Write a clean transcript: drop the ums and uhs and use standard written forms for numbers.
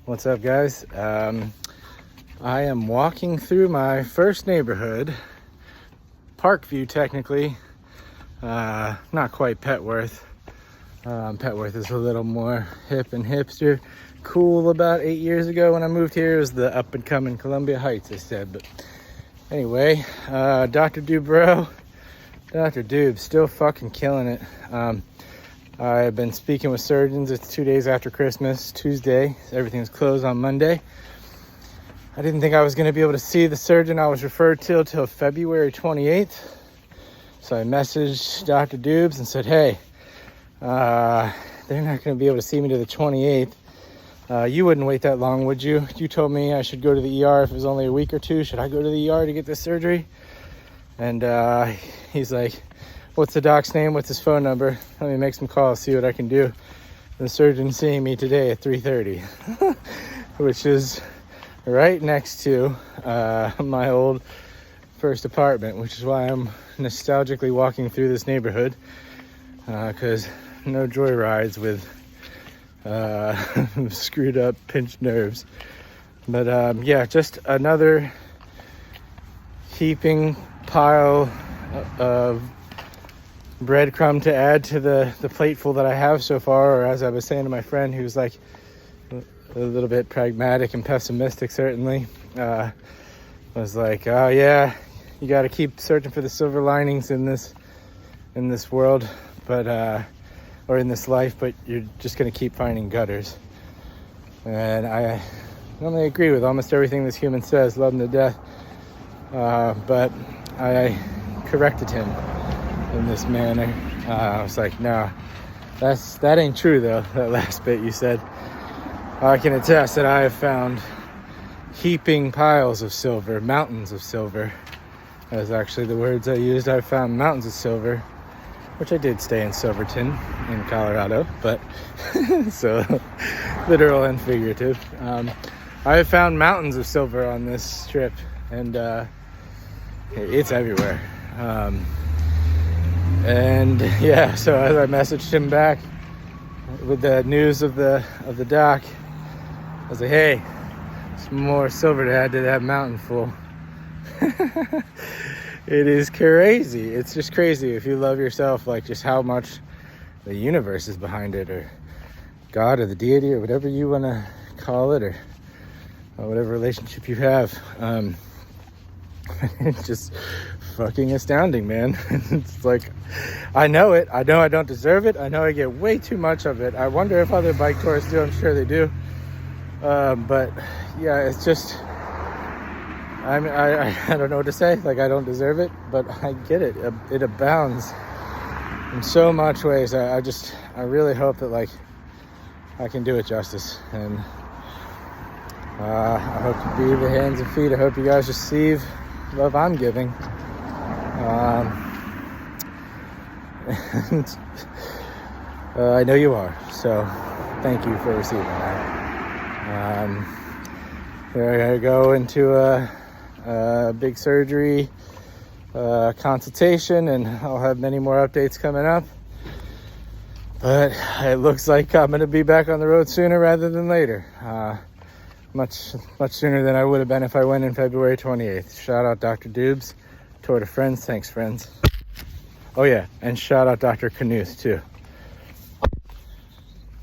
What's up, guys? I am walking through my first neighborhood, Parkview technically, not quite Petworth. Petworth is a little more hip and hipster cool. About 8 years ago when I moved here, it was the up and coming Columbia Heights, I said. But anyway, Dr. Dubrow, Dr. Dube, still fucking killing it. I've been speaking with surgeons. It's 2 days after Christmas, Tuesday. Everything's closed on Monday. I didn't think I was going to be able to see the surgeon I was referred to till February 28th. So I messaged Dr. Dubes and said, hey, they're not going to be able to see me to the 28th. You wouldn't wait that long, would you? You told me I should go to the ER if it was only a week or two. Should I go to the ER to get this surgery? And he's like, what's the doc's name? What's his phone number? Let me make some calls, see what I can do. The surgeon's seeing me today at 3:30, which is right next to my old first apartment, which is why I'm nostalgically walking through this neighborhood, because no joy rides with screwed up pinched nerves. But yeah, just another heaping pile of breadcrumb to add to the plateful that I have so far. Or as I was saying to my friend who's like a little bit pragmatic and pessimistic, certainly, was like, oh yeah, you got to keep searching for the silver linings in this world, but or in this life, but you're just going to keep finding gutters. And I normally agree with almost everything this human says, love him to death, but I corrected him in this manner. I was like, no, that ain't true though, that last bit you said. I can attest that I have found heaping piles of silver, mountains of silver. That was actually the words I used. I found mountains of silver, which I did stay in Silverton in Colorado, but so literal and figurative. I have found mountains of silver on this trip, and it's everywhere. And yeah, so as I messaged him back with the news of the doc, I was like, hey, some more silver to add to that mountain full. It is crazy. It's just crazy if you love yourself, like just how much the universe is behind it, or God, or the deity, or whatever you want to call it, or whatever relationship you have. It's just fucking astounding, man. It's like, I know it. I know I don't deserve it. I know I get way too much of it. I wonder if other bike tourists do. I'm sure they do. But yeah, it's just, I don't know what to say. Like, I don't deserve it, but I get it. It abounds in so much ways. I really hope that, like, I can do it justice. And I hope to be the hands and feet. I hope you guys receive love I'm giving. I know you are, so thank you for receiving that. We're gonna go into a big surgery consultation, and I'll have many more updates coming up. But it looks like I'm gonna be back on the road sooner rather than later. Much sooner than I would have been if I went in February 28th. Shout out Dr. Dubes, Tour de Friends. Thanks, friends. Oh yeah, and shout out Dr. Knuth too.